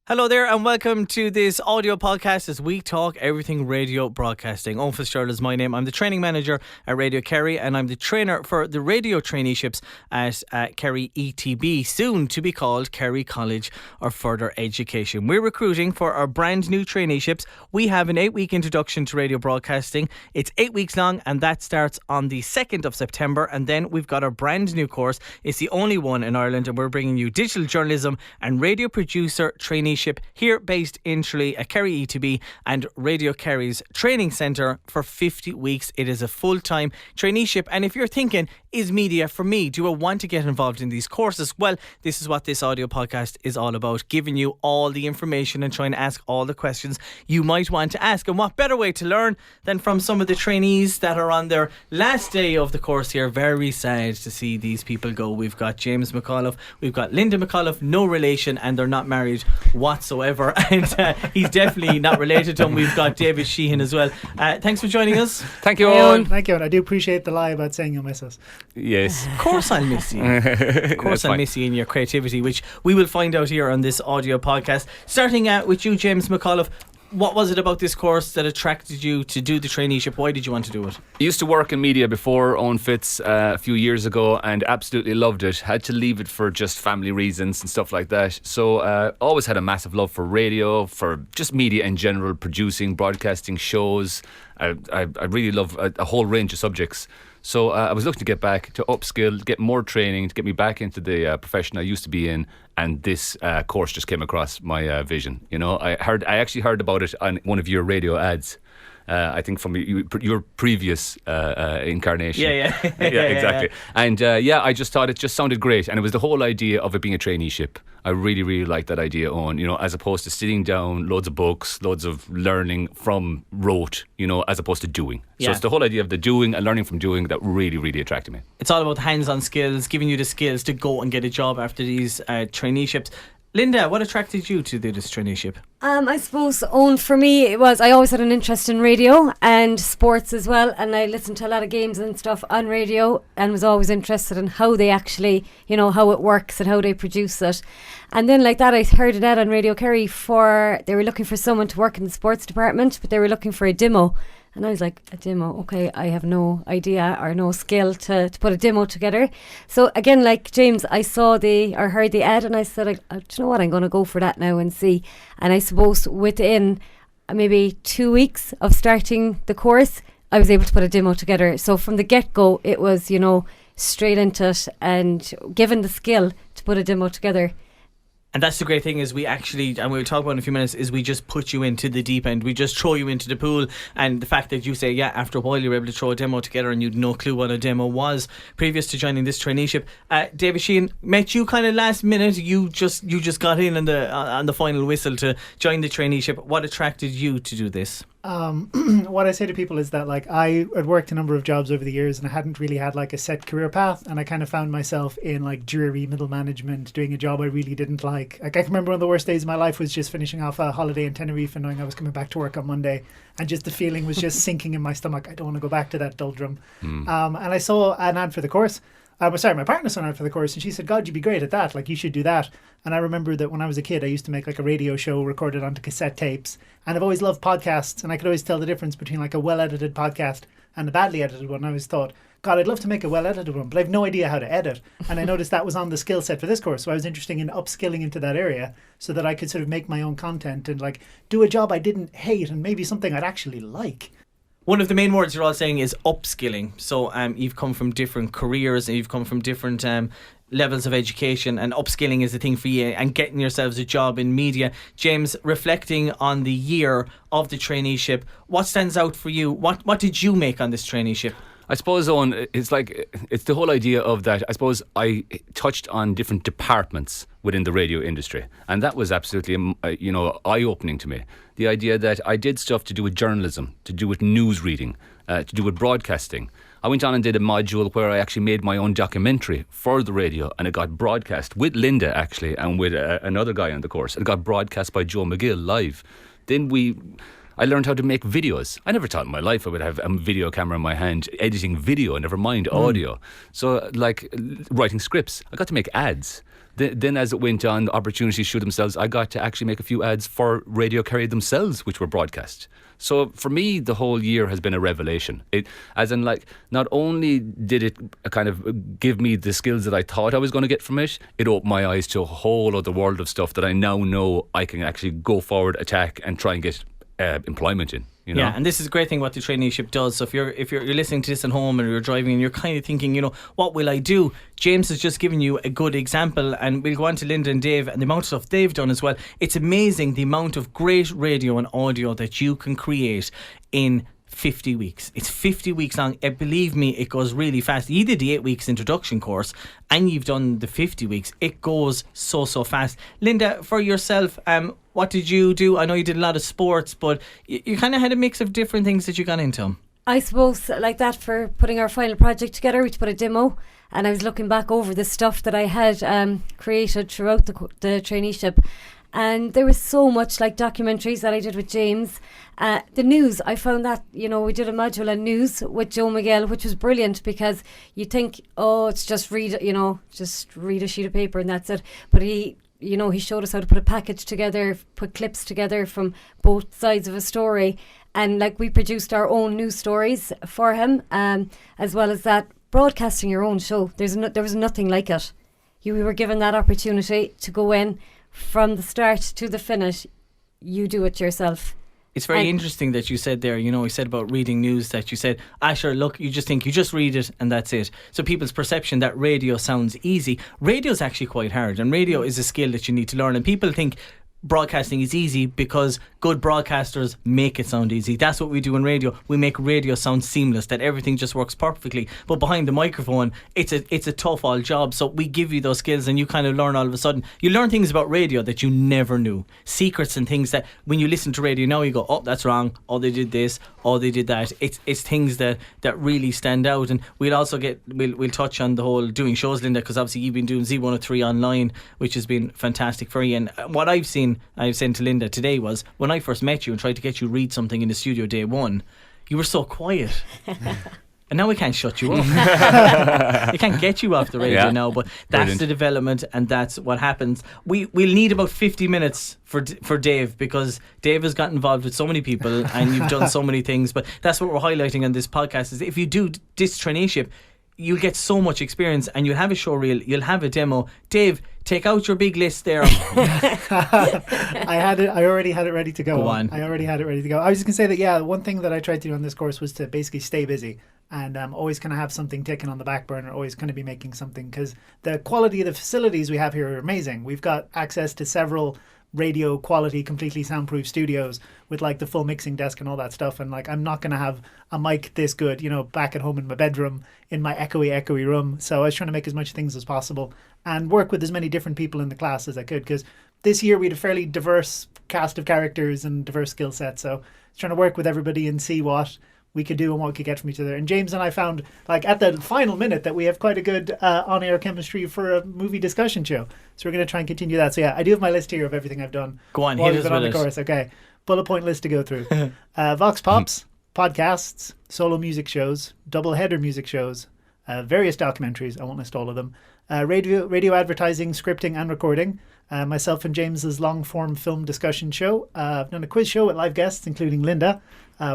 Hello there and welcome to this audio podcast as we talk everything radio broadcasting. Owen Fitzgerald is my name. I'm the training manager at Radio Kerry and I'm the trainer for the radio traineeships at Kerry ETB, soon to be called Kerry College of Further Education. We're recruiting for our brand new traineeships. We have an 8-week introduction to radio broadcasting. It's 8 weeks long and that starts on the 2nd of September, and then we've got our brand new course. It's the only one in Ireland and we're bringing you digital journalism and radio producer traineeship here based in Tralee at Kerry ETB and Radio Kerry's training centre for 50 weeks. It is a full-time traineeship, and if you're thinking, is media for me? Do I want to get involved in these courses? Well, this is what this audio podcast is all about, giving you all the information and trying to ask all the questions you might want to ask. And what better way to learn than from some of the trainees that are on their last day of the course here. Very sad to see these people go. We've got James McAuliffe, we've got Linda McAuliffe, no relation, and they're not married whatsoever, and he's definitely not related to him. We've got David Sheehan as well. Thanks for joining us. Thank you, Owen. Thank you, and I do appreciate the lie about saying you'll miss us. Yes. Of course I'll miss you. Of course I'll miss you in your creativity, which we will find out here on this audio podcast. Starting out with you, James McAuliffe. What was it about this course that attracted you to do the traineeship? Why did you want to do it? I used to work in media before, Owen Fitz, a few years ago, and absolutely loved it. Had to leave it for just family reasons and stuff like that. So always had a massive love for radio, for just media in general, producing, broadcasting shows. I really love a whole range of subjects. So I was looking to get back, to upskill, get more training, to get me back into the profession I used to be in. And this course just came across my vision. You know, I actually heard about it on one of your radio ads. I think from your previous incarnation. Yeah, exactly. And I just thought it just sounded great. And it was the whole idea of it being a traineeship. I really, really liked that idea, Owen, you know, as opposed to sitting down, loads of books, loads of learning from rote, you know, as opposed to doing. Yeah. So it's the whole idea of the doing and learning from doing that really, really attracted me. It's all about hands-on skills, giving you the skills to go and get a job after these traineeships. Linda, what attracted you to do this traineeship? I suppose, Owen, for me, it was, I always had an interest in radio and sports as well, and I listened to a lot of games and stuff on radio and was always interested in how they actually, you know, how it works and how they produce it. And then like that, I heard an ad on Radio Kerry they were looking for someone to work in the sports department, but they were looking for a demo. And I was like, a demo? Okay, I have no idea or no skill to put a demo together. So again, like James, I heard the ad and I said, do you know what, I'm going to go for that now and see. And I suppose within maybe 2 weeks of starting the course, I was able to put a demo together. So from the get-go, it was, you know, straight into it and given the skill to put a demo together. And that's the great thing is we actually, and we'll talk about in a few minutes, is we just put you into the deep end. We just throw you into the pool. And the fact that you say, yeah, after a while you were able to throw a demo together and you'd no clue what a demo was previous to joining this traineeship. David Sheehan, met you kind of last minute. You just got in on the final whistle to join the traineeship. What attracted you to do this? What I say to people is that like I had worked a number of jobs over the years and I hadn't really had like a set career path, and I kind of found myself in like dreary middle management doing a job I really didn't like. Like I can remember one of the worst days of my life was just finishing off a holiday in Tenerife and knowing I was coming back to work on Monday, and just the feeling was just sinking in my stomach. I don't want to go back to that doldrum. And I saw an ad for the course. My partner signed up for the course and she said, God, you'd be great at that. Like, you should do that. And I remember that when I was a kid, I used to make like a radio show recorded onto cassette tapes. And I've always loved podcasts. And I could always tell the difference between like a well-edited podcast and a badly edited one. I always thought, God, I'd love to make a well-edited one, but I have no idea how to edit. And I noticed that was on the skill set for this course. So I was interested in upskilling into that area so that I could sort of make my own content and like do a job I didn't hate and maybe something I'd actually like. One of the main words you're all saying is upskilling. So you've come from different careers and you've come from different levels of education, and upskilling is the thing for you and getting yourselves a job in media. James, reflecting on the year of the traineeship, what stands out for you? What did you make on this traineeship? I suppose, Owen, it's the whole idea of that. I suppose I touched on different departments within the radio industry, and that was absolutely, eye-opening to me. The idea that I did stuff to do with journalism, to do with news reading, to do with broadcasting. I went on and did a module where I actually made my own documentary for the radio, and it got broadcast with Linda actually, and with another guy on the course. It got broadcast by Joe McGill live. Then I learned how to make videos. I never thought in my life I would have a video camera in my hand, editing video, never mind audio. So, like, writing scripts. I got to make ads. Then as it went on, the opportunities showed themselves. I got to actually make a few ads for Radio Kerry themselves, which were broadcast. So for me, the whole year has been a revelation. As in, like, not only did it kind of give me the skills that I thought I was going to get from it, it opened my eyes to a whole other world of stuff that I now know I can actually go forward, attack, and try and get employment in. You know? Yeah, and this is a great thing what the traineeship does. So if you're listening to this at home and you're driving and you're kind of thinking, you know, what will I do? James has just given you a good example, and we'll go on to Linda and Dave and the amount of stuff they've done as well. It's amazing the amount of great radio and audio that you can create in 50 weeks. It's 50 weeks long. Believe me, it goes really fast. You did the 8 weeks introduction course and you've done the 50 weeks. It goes so fast. Linda, for yourself, what did you do? I know you did a lot of sports, but you kind of had a mix of different things that you got into. I suppose like that for putting our final project together, we put a demo, and I was looking back over the stuff that I had created throughout the traineeship. And there was so much, like documentaries that I did with James. The news, I found that, you know, we did a module on news with Joe Miguel, which was brilliant, because you think, oh, it's just read a sheet of paper and that's it. But he showed us how to put a package together, put clips together from both sides of a story. And like we produced our own news stories for him, as well as that, broadcasting your own show. There was nothing like it. We were given that opportunity to go in from the start to the finish. You do it yourself. It's very interesting that you said there, you know, you said about reading news, that you said, sure, look, you just think you just read it and that's it. So people's perception that radio sounds easy. Radio is actually quite hard, and radio is a skill that you need to learn. And people think broadcasting is easy because good broadcasters make it sound easy. That's what we do in radio. We make radio sound seamless, that everything just works perfectly. But behind the microphone, it's a tough old job. So we give you those skills and you kind of learn all of a sudden. You learn things about radio that you never knew. Secrets and things that when you listen to radio now you go, oh, that's wrong. Oh, they did this. Oh, they did that. It's things that really stand out. And we'll also we'll touch on the whole doing shows, Linda, because obviously you've been doing Z103 online, which has been fantastic for you. And what I've said to Linda today was, when I first met you and tried to get you read something in the studio day one, you were so quiet. And now we can't shut you up. We can't get you off the radio now, but that's Brilliant. The development, and that's what happens. We'll need about 50 minutes for Dave, because Dave has got involved with so many people and you've done so many things. But that's what we're highlighting on this podcast, is if you do this traineeship, you'll get so much experience and you'll have a show reel, you'll have a demo. Dave, take out your big list there. I already had it ready to go. Go on. I already had it ready to go. I was just going to say that, one thing that I tried to do on this course was to basically stay busy and always kind of have something ticking on the back burner, always kind of be making something, because the quality of the facilities we have here are amazing. We've got access to several radio quality, completely soundproof studios with like the full mixing desk and all that stuff, and like I'm not going to have a mic this good, you know, back at home in my bedroom in my echoey room. So I was trying to make as much things as possible and work with as many different people in the class as I could, because this year we had a fairly diverse cast of characters and diverse skill sets, so I was trying to work with everybody and see what we could do and what we could get from each other. And James and I found, like, at the final minute, that we have quite a good on-air chemistry for a movie discussion show. So we're going to try and continue that. So yeah, I do have my list here of everything I've done. Go on, while hit we've been us on the with it. course. Okay, bullet point list to go through. Vox Pops, podcasts, solo music shows, double header music shows, various documentaries. I won't list all of them. Radio advertising, scripting and recording. Myself and James's long-form film discussion show. I've done a quiz show with live guests, including Linda,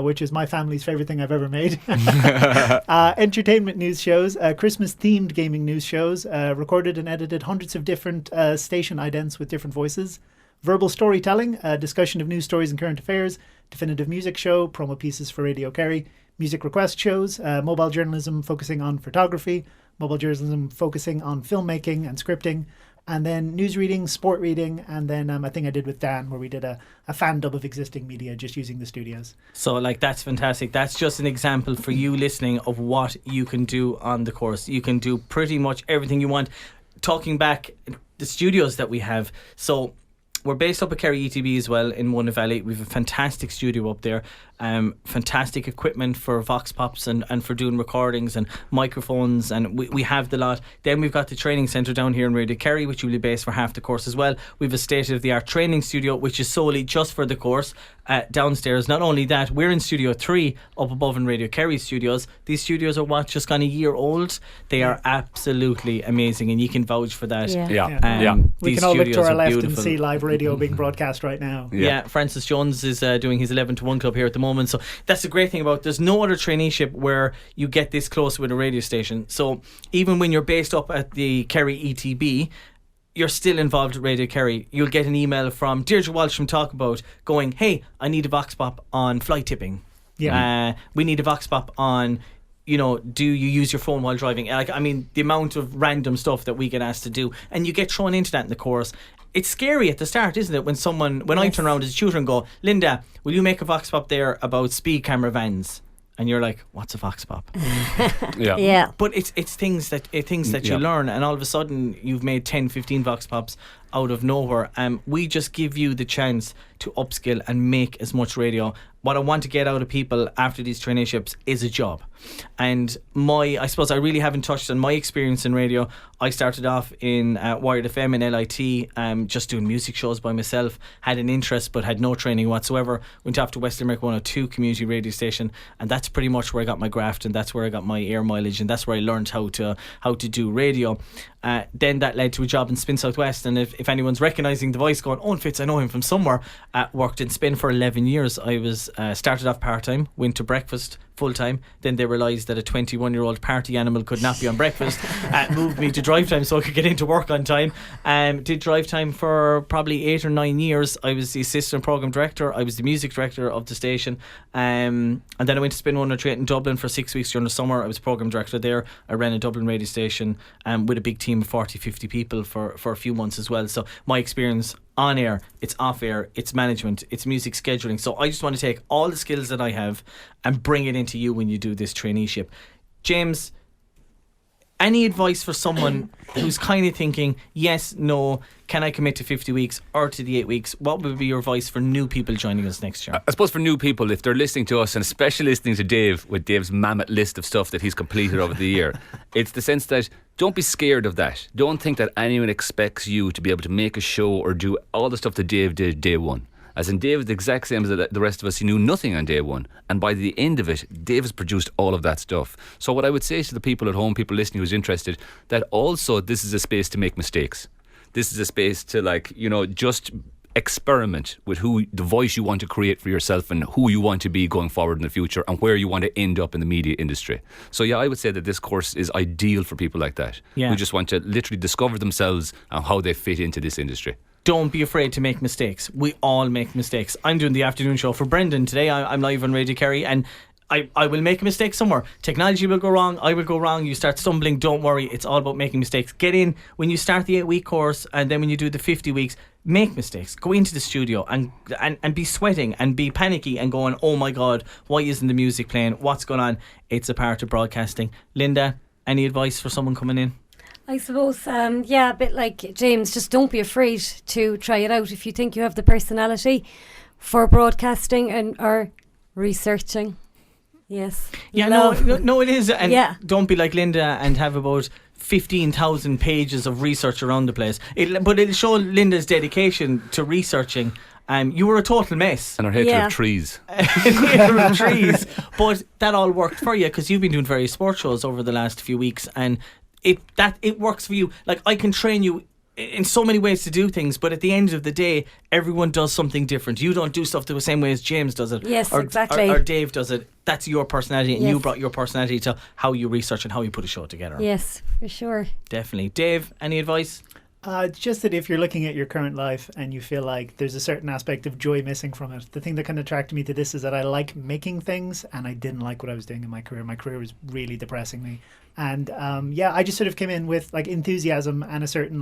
which is my family's favourite thing I've ever made. Entertainment news shows, Christmas-themed gaming news shows, recorded and edited hundreds of different station idents with different voices. Verbal storytelling, discussion of news stories and current affairs, definitive music show, promo pieces for Radio Kerry, music request shows, mobile journalism focusing on photography, mobile journalism focusing on filmmaking and scripting, and then news reading, sport reading, and then a thing I did with Dan where we did a fan dub of existing media just using the studios. So like, that's fantastic. That's just an example for you listening of what you can do on the course. You can do pretty much everything you want. Talking back, the studios that we have, so we're based up at Kerry ETB as well in Mona Valley. We have a fantastic studio up there, fantastic equipment for Vox Pops and for doing recordings and microphones, and we have the lot. Then we've got the training centre down here in Radio Kerry, which will be based for half the course as well. We have a state-of-the-art training studio which is solely just for the course, downstairs. Not only that, we're in Studio 3 up above in Radio Kerry studios. These studios are just gone a year old. They are absolutely amazing, and you can vouch for that. We These can all look to studios our are left beautiful. and see live radio being broadcast right now. Yeah, Francis Jones is doing his 11 to 1 club here at the moment. So that's the great thing about there's no other traineeship where you get this close with a radio station. So even when you're based up at the Kerry ETB, you're still involved at Radio Kerry. You'll get an email from Deirdre Walsh from Talkabout going, hey, I need a vox pop on fly tipping. Yeah. We need a vox pop on, do you use your phone while driving? The amount of random stuff that we get asked to do, and you get thrown into that in the course. It's scary at the start, isn't it? When I turn around as a tutor and go, Linda, will you make a vox pop there about speed camera vans? And you're like, what's a vox pop? Yeah. But it's things that you learn, and all of a sudden you've made 10, 15 vox pops out of nowhere. We just give you the chance to upskill and make as much radio. What I want to get out of people after these traineeships is a job. And I suppose I really haven't touched on my experience in radio. I started off in Wired FM and LIT, just doing music shows by myself. Had an interest but had no training whatsoever. Went off to West Limerick 102 community radio station, and that's pretty much where I got my graft, and that's where I got my air mileage, and that's where I learned how to do radio. Then that led to a job in Spin Southwest, and if anyone's recognising the voice going, Owen Fitz, I know him from somewhere, worked in Spin for 11 years. I was started off part-time, went to breakfast full-time, then they realised that a 21-year-old party animal could not be on breakfast, moved me to drive time so I could get into work on time. Did drive time for probably 8 or 9 years. I was the assistant programme director, I was the music director of the station, and then I went to Spin 103 in Dublin for 6 weeks during the summer. I was programme director there. I ran a Dublin radio station with a big team of 40-50 people for a few months as well. So my experience on air, it's off air, it's management, it's music scheduling. So I just want to take all the skills that I have and bring it into you when you do this traineeship. James, any advice for someone who's kind of thinking, yes, no, can I commit to 50 weeks or to the 8 weeks? What would be your advice for new people joining us next year? I suppose for new people, if they're listening to us, and especially listening to Dave with Dave's mammoth list of stuff that he's completed over the year, it's the sense that don't be scared of that. Don't think that anyone expects you to be able to make a show or do all the stuff that Dave did day one. As in, Dave is the exact same as the rest of us. He knew nothing on day one, and by the end of it, Dave has produced all of that stuff. So what I would say to the people at home, people listening who's interested, that also this is a space to make mistakes. This is a space to just experiment with the voice you want to create for yourself and who you want to be going forward in the future and where you want to end up in the media industry. So I would say that this course is ideal for people like that who just want to literally discover themselves and how they fit into this industry. Don't be afraid to make mistakes. We all make mistakes. I'm doing the afternoon show for Brendan today. I'm live on Radio Kerry, and I will make a mistake somewhere. Technology will go wrong, I will go wrong, you start stumbling, don't worry, it's all about making mistakes. Get in, when you start the 8-week course and then when you do the 50 weeks, make mistakes. Go into the studio and be sweating and be panicky and going, oh my God, why isn't the music playing? What's going on? It's a part of broadcasting. Linda, any advice for someone coming in? I suppose, a bit like James, just don't be afraid to try it out if you think you have the personality for broadcasting or researching. Yes. Yeah, no, it is. And don't be like Linda and have about 15,000 pages of research around the place. But it'll show Linda's dedication to researching. You were a total mess. And her hatred of trees. trees. But that all worked for you because you've been doing various sports shows over the last few weeks, and it works for you. Like, I can train you in so many ways to do things, but at the end of the day, everyone does something different. You don't do stuff the same way as James does it. Yes, or, exactly. Or Dave does it. That's your personality, and you brought your personality to how you research and how you put a show together. Yes, for sure. Definitely. Dave, any advice? Just that if you're looking at your current life and you feel like there's a certain aspect of joy missing from it, the thing that kind of attracted me to this is that I like making things, and I didn't like what I was doing in my career. My career was really depressing me. And I just sort of came in with enthusiasm and a certain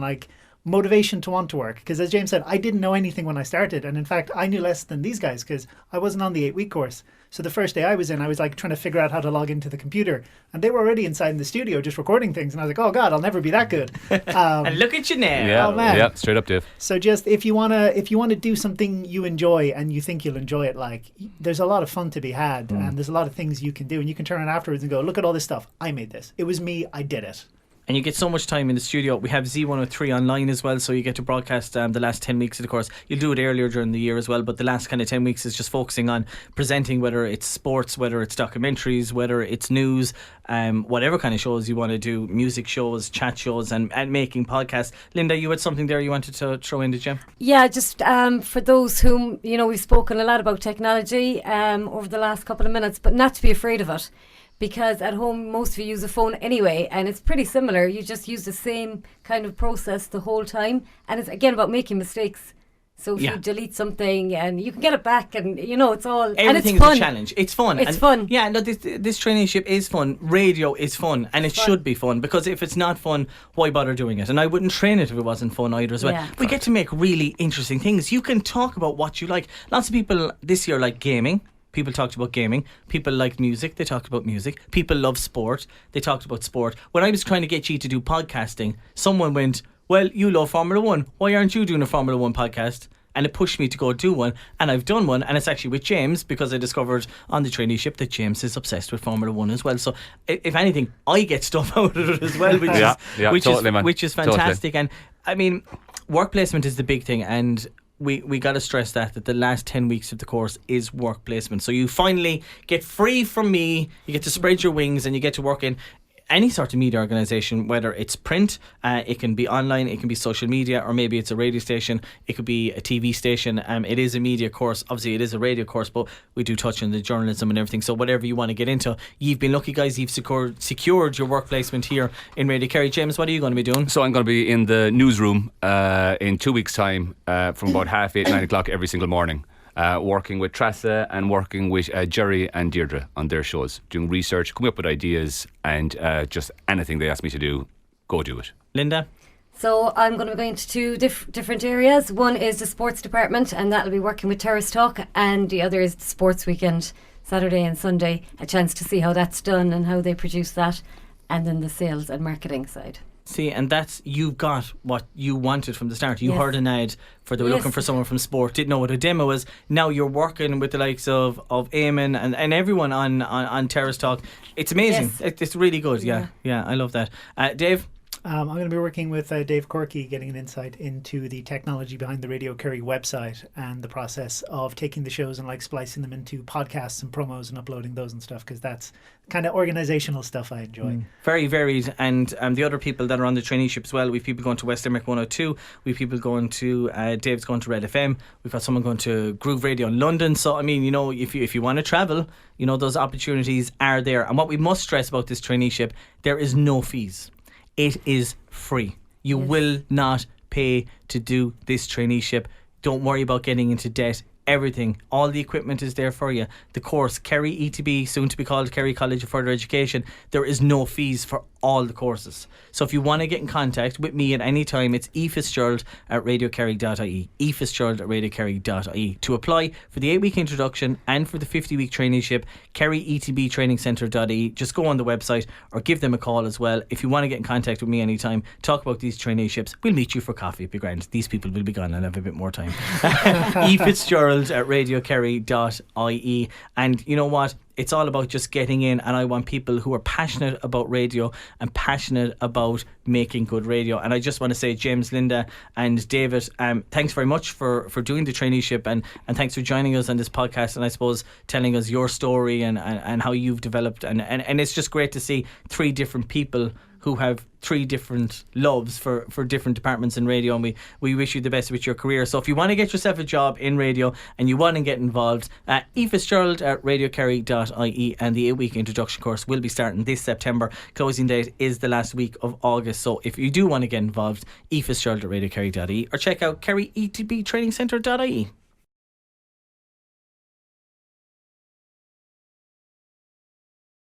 motivation to want to work, because as James said, I didn't know anything when I started, and in fact I knew less than these guys because I wasn't on the 8-week course. So the first day I was trying to figure out how to log into the computer, and they were already inside in the studio just recording things, and I was like, oh God, I'll never be that good. And look at you now. Yeah, oh man. Yeah, straight up, Dave. So just if you wanna do something you enjoy and you think you'll enjoy it, there's a lot of fun to be had, and there's a lot of things you can do, and you can turn it afterwards and go, look at all this stuff, I made this, it was me, I did it. And you get so much time in the studio. We have Z103 online as well, so you get to broadcast the last 10 weeks of the course. You'll do it earlier during the year as well, but the last kind of 10 weeks is just focusing on presenting, whether it's sports, whether it's documentaries, whether it's news, whatever kind of shows you want to do, music shows, chat shows, and making podcasts. Linda, you had something there you wanted to throw in, did you? Yeah, just for those whom, we've spoken a lot about technology over the last couple of minutes, but not to be afraid of it. Because at home, most of you use a phone anyway, and it's pretty similar. You just use the same kind of process the whole time. And it's, again, about making mistakes. So if you delete something, and you can get it back, and, it's all... Everything and it's is fun. a challenge. It's fun. It's fun. Yeah, no, this traineeship is fun. Radio is fun, and it should be fun, because if it's not fun, why bother doing it? And I wouldn't train it if it wasn't fun either as well. Yeah. We get to make really interesting things. You can talk about what you like. Lots of people this year like gaming. People talked about gaming. People like music. They talked about music. People love sport. They talked about sport. When I was trying to get you to do podcasting, someone went, well, you love Formula 1. Why aren't you doing a Formula 1 podcast? And it pushed me to go do one. And I've done one. And it's actually with James, because I discovered on the traineeship that James is obsessed with Formula 1 as well. So if anything, I get stuff out of it as well, which is fantastic. Totally. And I mean, work placement is the big thing. And we got to stress that the last 10 weeks of the course is work placement. So you finally get free from me, you get to spread your wings, and you get to work in any sort of media organisation, whether it's print, it can be online, it can be social media, or maybe it's a radio station, it could be a TV station. It is a media course, obviously it is a radio course, but we do touch on the journalism and everything. So whatever you want to get into, you've been lucky, guys, you've secured your work placement here in Radio Kerry. James, what are you going to be doing? So I'm going to be in the newsroom in 2 weeks' time from about 8:30, 9 o'clock every single morning. Working with Tressa and working with Jerry and Deirdre on their shows, doing research, coming up with ideas, and just anything they ask me to do, go do it. Linda? So I'm going to be going to two different areas. One is the sports department, and that'll be working with Terrace Talk, and the other is the sports weekend, Saturday and Sunday. A chance to see how that's done and how they produce that, and then the sales and marketing side. See, and that's, you've got what you wanted from the start. You heard an ad for they were looking for someone from sport, didn't know what a demo was. Now you're working with the likes of Eamon and everyone on Terrace Talk. It's amazing. It's really good. Yeah, I love that. Dave? I'm going to be working with Dave Corky, getting an insight into the technology behind the Radio Kerry website and the process of taking the shows and splicing them into podcasts and promos and uploading those and stuff, because that's kind of organisational stuff I enjoy. Very varied. And the other people that are on the traineeship as well, we've people going to West Limerick 102, we've people going to Dave's going to Red FM, we've got someone going to Groove Radio in London. So I mean, if you want to travel, those opportunities are there. And what we must stress about this traineeship, there is no fees. It is free. You will not pay to do this traineeship. Don't worry about getting into debt. Everything, all the equipment is there for you. The course, Kerry ETB, soon to be called Kerry College of Further Education, there is no fees for all the courses. So if you want to get in contact with me at any time, it's efitzgerald@radiokerry.ie, efitzgerald@radiokerry.ie. To apply for the 8-week introduction and for the 50-week traineeship, kerryetbtrainingcentre.ie. Just go on the website or give them a call as well. If you want to get in contact with me anytime, talk about these traineeships, we'll meet you for coffee. It'd be grand. These people will be gone. I'll have a bit more time. efitzgerald@radiokerry.ie. And you know what? It's all about just getting in, and I want people who are passionate about radio and passionate about making good radio. And I just want to say, James, Linda and David, thanks very much for doing the traineeship, and thanks for joining us on this podcast, and I suppose telling us your story and how you've developed, and it's just great to see three different people who have three different loves for different departments in radio, and we wish you the best with your career. So if you want to get yourself a job in radio and you want to get involved, efitzgerald@radiokerry.ie, and the 8-week introduction course will be starting this September. Closing date is the last week of August. So if you do want to get involved, efitzgerald@radiokerry.ie, or check out kerryetbtrainingcentre.ie.